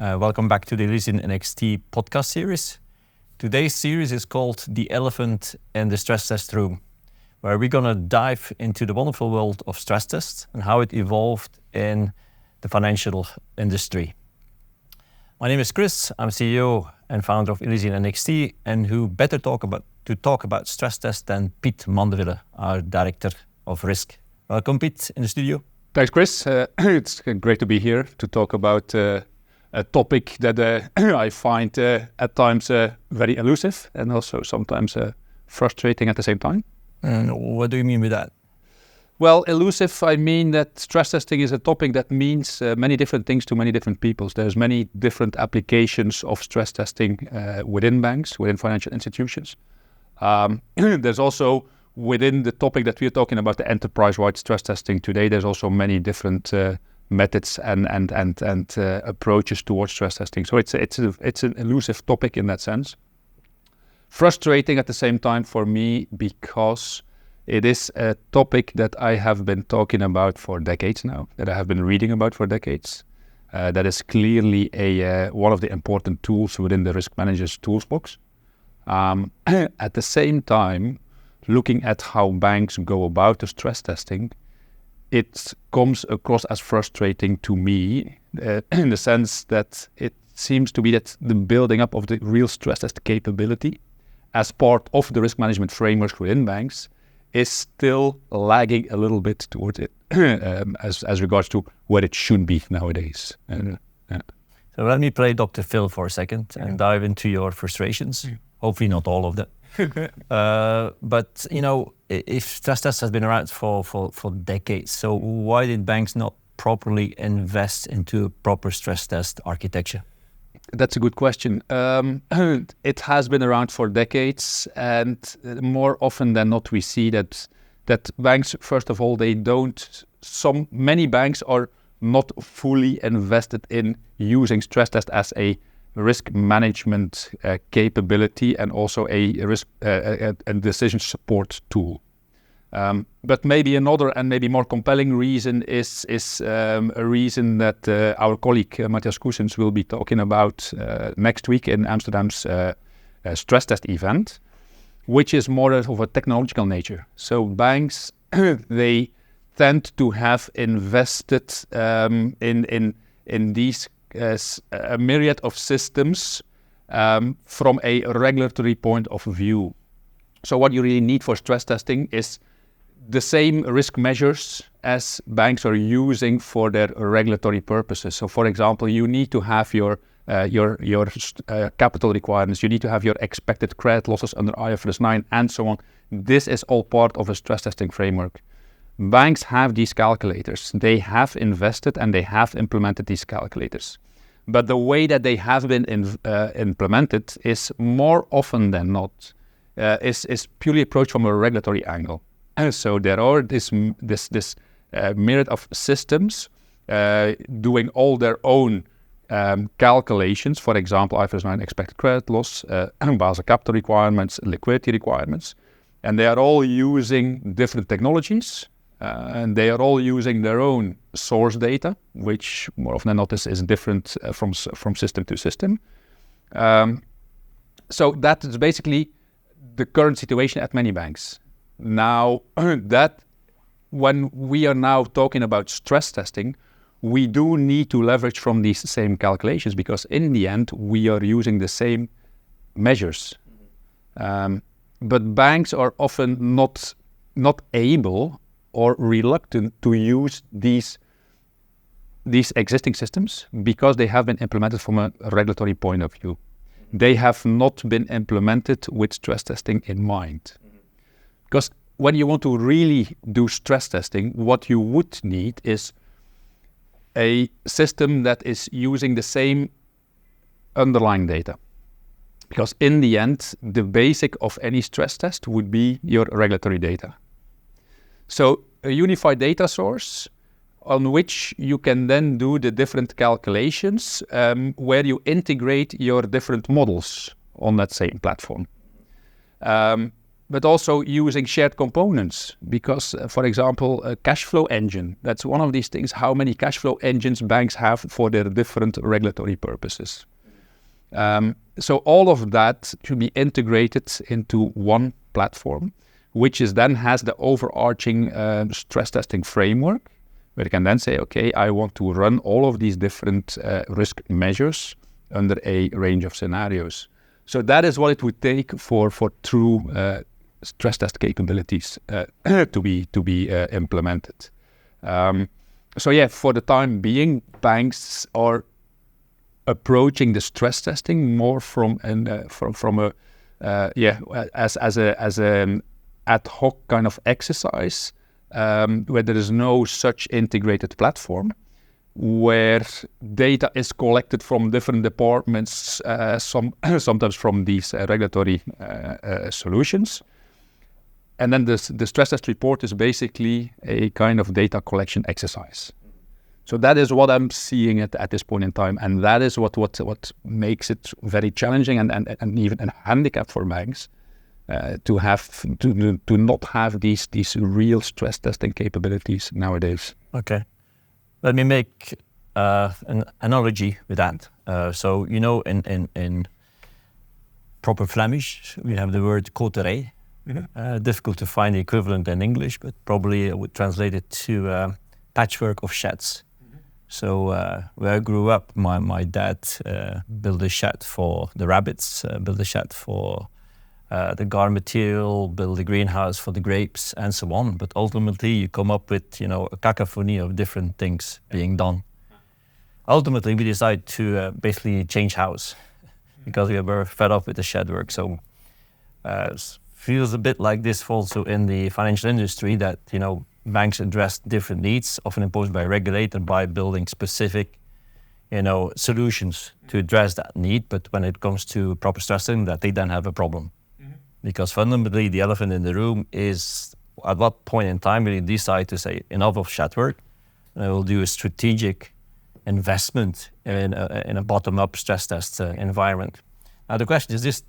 Welcome back to the ElysianNxt Podcast series. Today's series is called The Elephant in the Stress Test Room, where we're going to dive into the wonderful world of stress tests and how it evolved in the financial industry. My name is Chris. I'm CEO and founder of ElysianNxt, and who better to talk about stress tests than Piet Mandeville, our Director of Risk. Welcome, Piet, in the studio. Thanks, Chris. It's great to be here to talk about a topic that I find at times very elusive and also sometimes frustrating at the same time. And what do you mean with that? Well, elusive, I mean that stress testing is a topic that means many different things to many different people. There's many different applications of stress testing within banks, within financial institutions. There's also, within the topic that we're talking about, the enterprise-wide stress testing today, there's also many different methods and approaches towards stress testing. So it's an elusive topic in that sense. Frustrating at the same time for me, because it is a topic that I have been talking about for decades now, that I have been reading about for decades. That is clearly one of the important tools within the risk manager's toolbox. At the same time, looking at how banks go about the stress testing, it comes across as frustrating to me in the sense that it seems to be that the building up of the real stress test capability as part of the risk management framework within banks is still lagging a little bit towards it as regards to where it should be nowadays. So let me play Dr. Phil for a second and dive into your frustrations. Hopefully not all of them. But, you know, if stress tests has been around for decades, so why did banks not properly invest into a proper stress test architecture? That's a good question. It has been around for decades, and more often than not, we see that banks, first of all, many banks are not fully invested in using stress test as a risk management capability and also a risk and decision support tool. But maybe another and maybe more compelling reason is a reason that our colleague Matthias Koesens will be talking about next week in Amsterdam's stress test event, which is more of a technological nature. So banks, they tend to have invested in these a myriad of systems from a regulatory point of view. So what you really need for stress testing is the same risk measures as banks are using for their regulatory purposes. So, for example, you need to have your capital requirements, you need to have your expected credit losses under IFRS 9, and so on. This is all part of a stress testing framework. Banks have these calculators. They have invested and they have implemented these calculators. But the way that they have been implemented is more often than not is purely approached from a regulatory angle. And so there are this myriad of systems doing all their own calculations. For example, IFRS 9 expected credit loss, Basel capital requirements, liquidity requirements, and they are all using different technologies. And they are all using their own source data, which more often than not is different from system to system. So that is basically the current situation at many banks. Now, that when we are now talking about stress testing, we do need to leverage from these same calculations, because in the end, we are using the same measures. But banks are often not able or reluctant to use these existing systems because they have been implemented from a regulatory point of view. They have not been implemented with stress testing in mind. Because when you want to really do stress testing, what you would need is a system that is using the same underlying data. Because in the end, the basic of any stress test would be your regulatory data. So a unified data source on which you can then do the different calculations where you integrate your different models on that same platform. but also using shared components because, for example, a cash flow engine, that's one of these things, how many cash flow engines banks have for their different regulatory purposes. So all of that should be integrated into one platform, which is then has the overarching stress testing framework, where you can then say, okay, I want to run all of these different risk measures under a range of scenarios. So that is what it would take for true stress test capabilities to be implemented. So yeah, for the time being, banks are approaching the stress testing more from an ad hoc kind of exercise, where there is no such integrated platform, where data is collected from different departments, sometimes from these regulatory solutions. And then the stress test report is basically a kind of data collection exercise. So that is what I'm seeing at this point in time, and that is what makes it very challenging and even a handicap for banks to not have these real stress testing capabilities nowadays. Okay, let me make an analogy with that. So in proper Flemish we have the word coterij. Mm-hmm. Difficult to find the equivalent in English, but probably I would translate it to patchwork of sheds. Mm-hmm. So where I grew up, my dad built a shed for the rabbits, built a shed for the garden material, built a greenhouse for the grapes, and so on. But ultimately, you come up with a cacophony of different things being done. Ultimately, we decided to basically change house because we were fed up with the shed work. So feels a bit like this also in the financial industry that banks address different needs, often imposed by a regulator, by building specific solutions to address that need. But when it comes to proper stress testing, that they then have a problem. Mm-hmm. Because fundamentally the elephant in the room is at what point in time will you decide to say enough of shed work, and I will do a strategic investment in a bottom-up stress test environment. Now the question is, this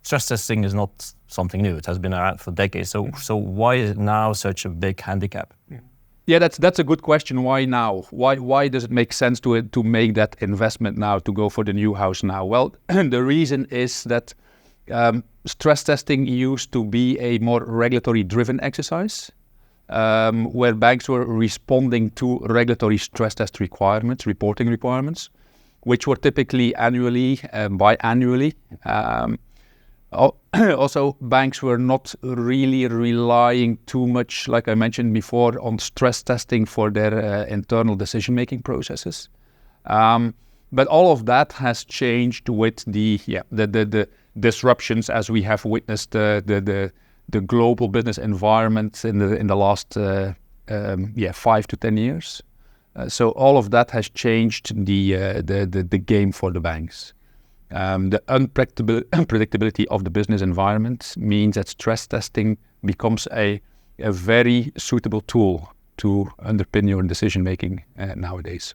stress testing is not something new. It has been around for decades. So why is it now such a big handicap? Yeah, that's a good question. Why now? Why does it make sense to make that investment now, to go for the new house now? Well, the reason is that stress testing used to be a more regulatory-driven exercise, where banks were responding to regulatory stress test requirements, reporting requirements, which were typically annually, biannually. Also, banks were not really relying too much, like I mentioned before, on stress testing for their internal decision-making processes. But all of that has changed with the disruptions, as we have witnessed the global business environment in the last 5 to 10 years. So all of that has changed the game for the banks. The unpredictability of the business environment means that stress testing becomes a very suitable tool to underpin your decision making nowadays.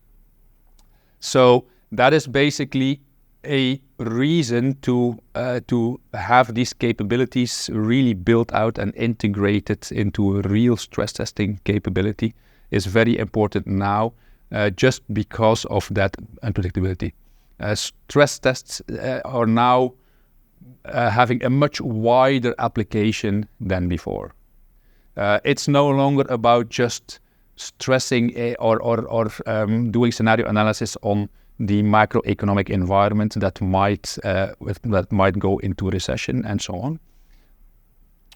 So that is basically a reason to have these capabilities really built out and integrated into a real stress testing capability is very important now, just because of that unpredictability. Stress tests are now having a much wider application than before. It's no longer about just stressing or doing scenario analysis on the macroeconomic environment that might go into recession and so on.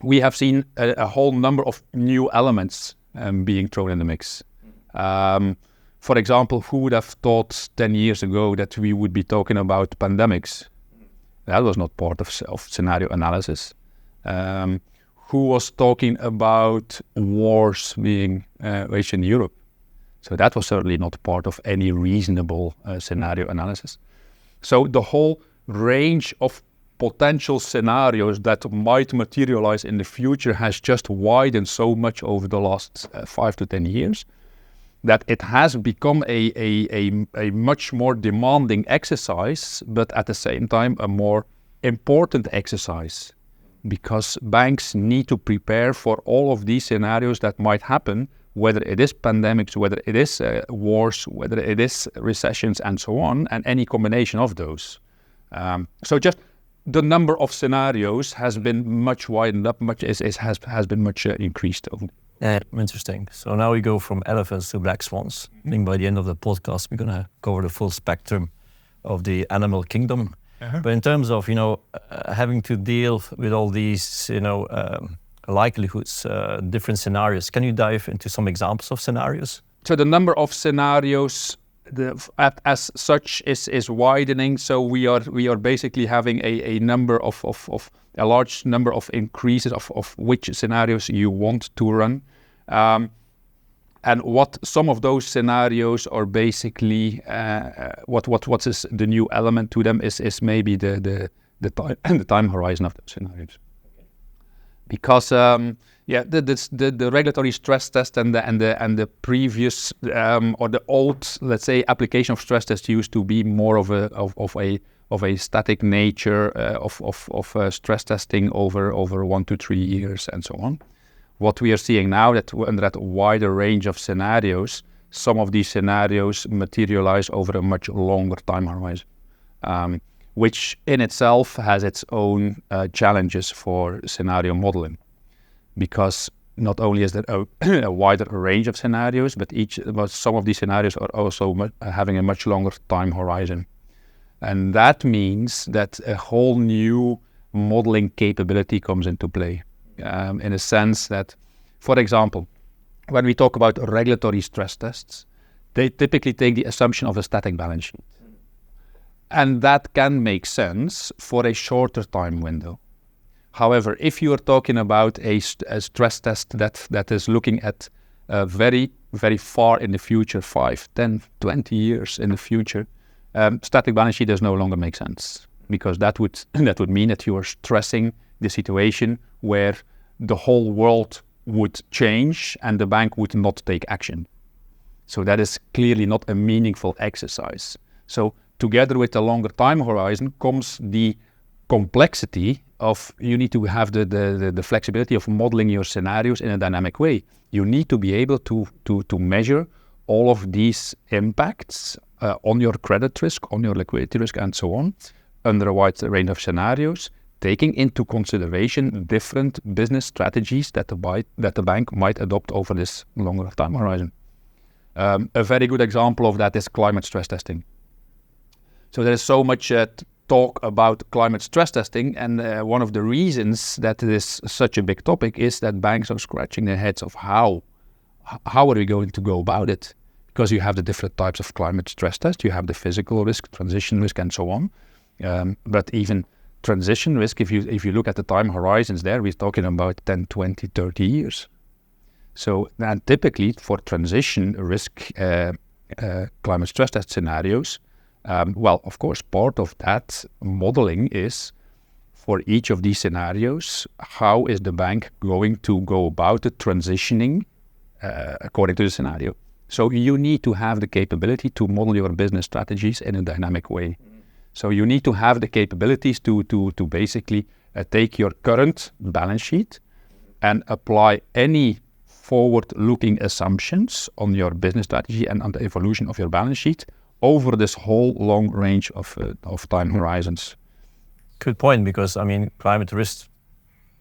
We have seen a whole number of new elements being thrown in the mix. For example, who would have thought 10 years ago that we would be talking about pandemics? That was not part of scenario analysis. Who was talking about wars being waged in Europe? So that was certainly not part of any reasonable scenario analysis. So the whole range of potential scenarios that might materialize in the future has just widened so much over the last 5 to 10 years that it has become a much more demanding exercise, but at the same time a more important exercise, because banks need to prepare for all of these scenarios that might happen, whether it is pandemics, whether it is wars, whether it is recessions and so on, and any combination of those. So just the number of scenarios has been much widened up, has been much increased. Interesting. So now we go from elephants to black swans. I think by the end of the podcast, we're going to cover the full spectrum of the animal kingdom. But in terms of, having to deal with all these, likelihoods, different scenarios, can you dive into some examples of scenarios? So the number of scenarios as such is widening. So we are basically having a number of a large number of increases of which scenarios you want to run. And what some of those scenarios are basically, what is the new element to them is maybe the time horizon of those scenarios. Because the regulatory stress test and the previous or the old, let's say, application of stress test used to be more of a static nature of stress testing over 1 to 3 years and so on. What we are seeing now, that under that wider range of scenarios, some of these scenarios materialize over a much longer time horizon, which in itself has its own challenges for scenario modeling, because not only is there a wider range of scenarios, but some of these scenarios are also having a much longer time horizon. And that means that a whole new modeling capability comes into play. In a sense that, for example, when we talk about regulatory stress tests, they typically take the assumption of a static balance sheet. And that can make sense for a shorter time window. However, if you are talking about a stress test that is looking at very, very far in the future, 5, 10, 20 years in the future, static balance sheet does no longer make sense, because that would mean that you are stressing the situation where the whole world would change and the bank would not take action. So that is clearly not a meaningful exercise. So together with the longer time horizon comes the complexity of, you need to have the flexibility of modeling your scenarios in a dynamic way. You need to be able to measure all of these impacts on your credit risk, on your liquidity risk, and so on, under a wide range of scenarios, taking into consideration different business strategies that the bank might adopt over this longer time horizon. A very good example of that is climate stress testing. So there is so much talk about climate stress testing, and one of the reasons that it is such a big topic is that banks are scratching their heads of how are we going to go about it? Because you have the different types of climate stress test, you have the physical risk, transition risk, and so on. But even transition risk, if you look at the time horizons there, we're talking about 10, 20, 30 years. So, and typically for transition risk climate stress test scenarios, well, of course, part of that modeling is, for each of these scenarios, how is the bank going to go about the transitioning according to the scenario? So you need to have the capability to model your business strategies in a dynamic way. So you need to have the capabilities to basically take your current balance sheet and apply any forward-looking assumptions on your business strategy and on the evolution of your balance sheet over this whole long range of time horizons. Good point, because climate risk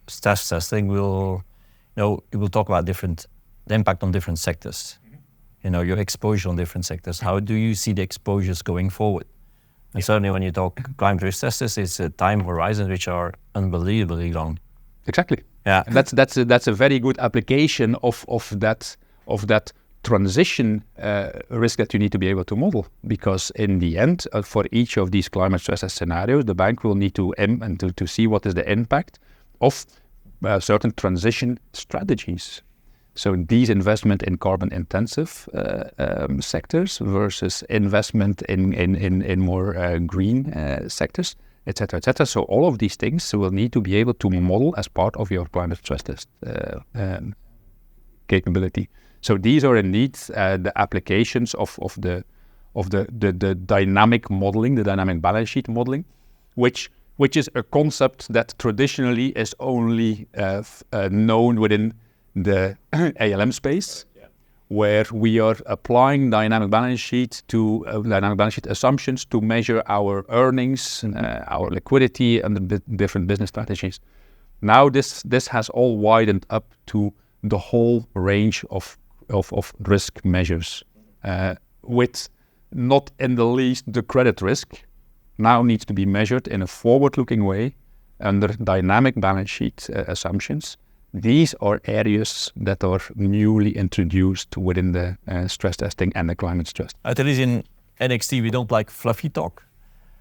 stress testing will, it will talk about the impact on different sectors. Your exposure on different sectors. How do you see the exposures going forward? And certainly when you talk climate risk tests, it's a time horizon which are unbelievably long. Exactly. Yeah. And that's a very good application of that transition risk that you need to be able to model, because in the end, for each of these climate stress test scenarios, the bank will need to see what is the impact of certain transition strategies. So these investment in carbon intensive sectors versus investment in more green sectors, etc., etc. So all of these things will need to be able to model as part of your climate stress test capability. So these are indeed the applications of the dynamic modeling, the dynamic balance sheet modeling, which which is a concept that traditionally is only known within the ALM space, where we are applying dynamic balance sheet assumptions to measure our earnings, our liquidity, and the different business strategies. Now this has all widened up to the whole range of risk measures, with not in the least the credit risk now needs to be measured in a forward-looking way under dynamic balance sheet assumptions. These are areas that are newly introduced within the stress testing and the climate stress. At ElysianNxt, we don't like fluffy talk.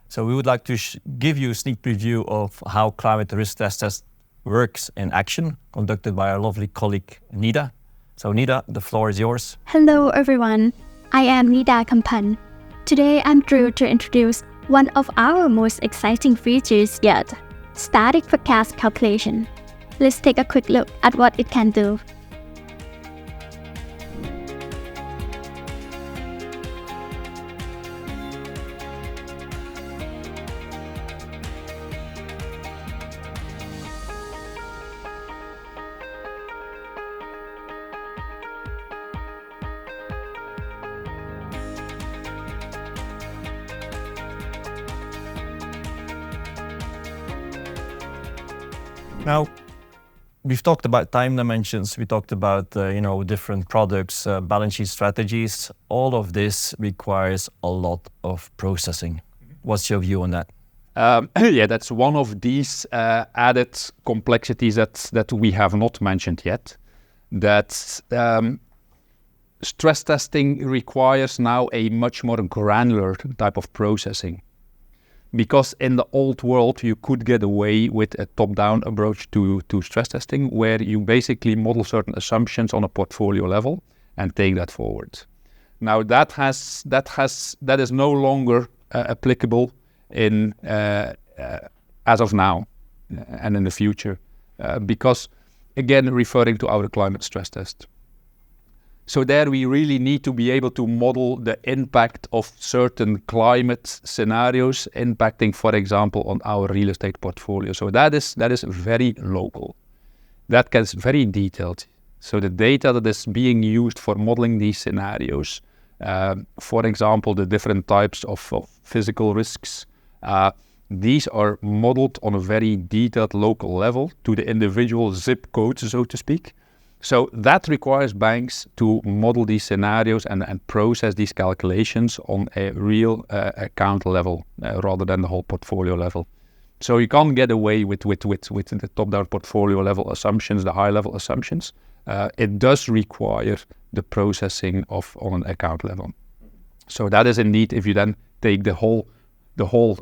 So we would like to give you a sneak preview of how climate risk stress test works in action, conducted by our lovely colleague, Nida. So Nida, the floor is yours. Hello everyone, I am Nida Kampan. Today I'm thrilled to introduce one of our most exciting features yet, static forecast calculation. Let's take a quick look at what it can do. Now, we've talked about time dimensions, we talked about different products, balance sheet strategies. All of this requires a lot of processing. What's your view on that? That's one of these added complexities that we have not mentioned yet. That stress testing requires now a much more granular type of processing. Because in the old world, you could get away with a top-down approach to stress testing, where you basically model certain assumptions on a portfolio level and take that forward. Now that is no longer applicable in as of now and in the future, because again, referring to our climate stress test. So there we really need to be able to model the impact of certain climate scenarios impacting, for example, on our real estate portfolio. So that is very local. That gets very detailed. So the data that is being used for modeling these scenarios, for example, the different types of physical risks, these are modeled on a very detailed local level to the individual zip codes, so to speak. So that requires banks to model these scenarios and process these calculations on a real account level rather than the whole portfolio level. So you can't get away with the top-down portfolio level assumptions, the high-level assumptions. It does require the processing on an account level. So that is indeed, if you then take the whole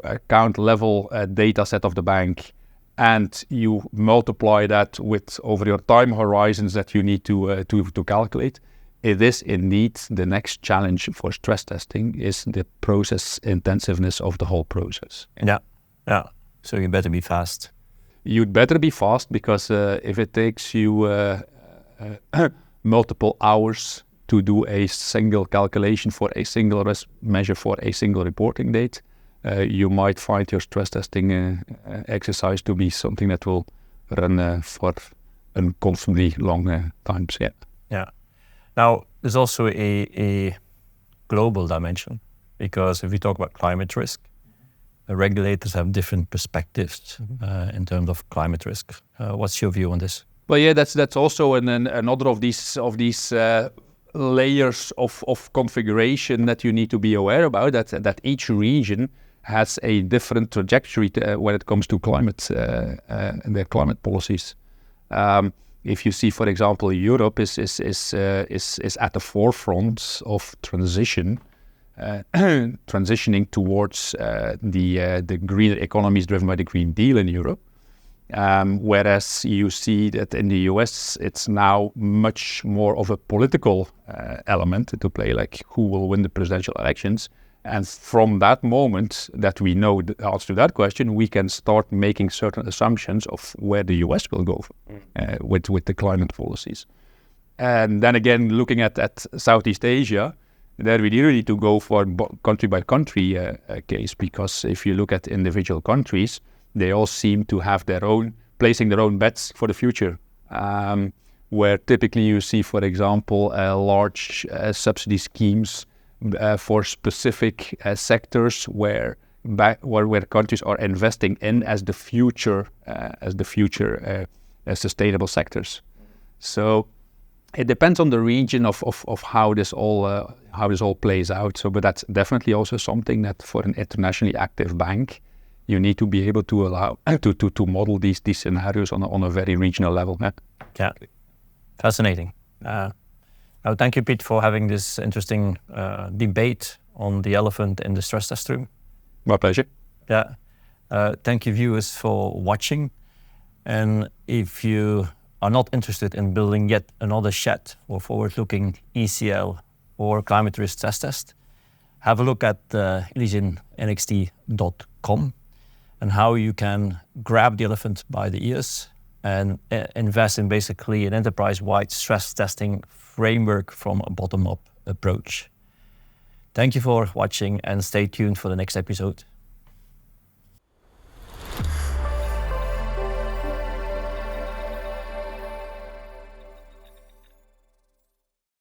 account level data set of the bank, and you multiply that with over your time horizons that you need to calculate, it is indeed the next challenge for stress testing, is the process intensiveness of the whole process. Yeah. So you better be fast. You'd better be fast, because if it takes you multiple hours to do a single calculation for a single risk measure for a single reporting date, you might find your stress testing exercise to be something that will run for uncomfortably long times. Yeah. Now, there's also a global dimension, because if we talk about climate risk, the regulators have different perspectives in terms of climate risk. What's your view on this? Well, that's also another of these layers of configuration that you need to be aware about. That each region has a different trajectory when it comes to climate and their climate policies. If you see, for example, Europe is at the forefront of transitioning towards the greener economies driven by the Green Deal in Europe. Whereas you see that in the US, it's now much more of a political element to play, like who will win the presidential elections. And from that moment that we know the answer to that question, we can start making certain assumptions of where the US will go with the climate policies. And then again, looking at Southeast Asia, there we really need to go for country by country case, because if you look at individual countries, they all seem to have placing their own bets for the future. Where typically you see, for example, large subsidy schemes for specific sectors where countries are investing in as the future sustainable sectors. So it depends on the region of how this all plays out. So, but that's definitely also something that for an internationally active bank, you need to be able to allow to model these scenarios on a very regional level. Yeah, fascinating. Thank you, Piet, for having this interesting debate on the elephant in the stress test room. My pleasure. Yeah. Thank you, viewers, for watching. And if you are not interested in building yet another SHAT or forward-looking ECL or climate risk stress test, have a look at ElysianNxt.com and how you can grab the elephant by the ears and invest in basically an enterprise-wide stress testing framework from a bottom-up approach. Thank you for watching and stay tuned for the next episode.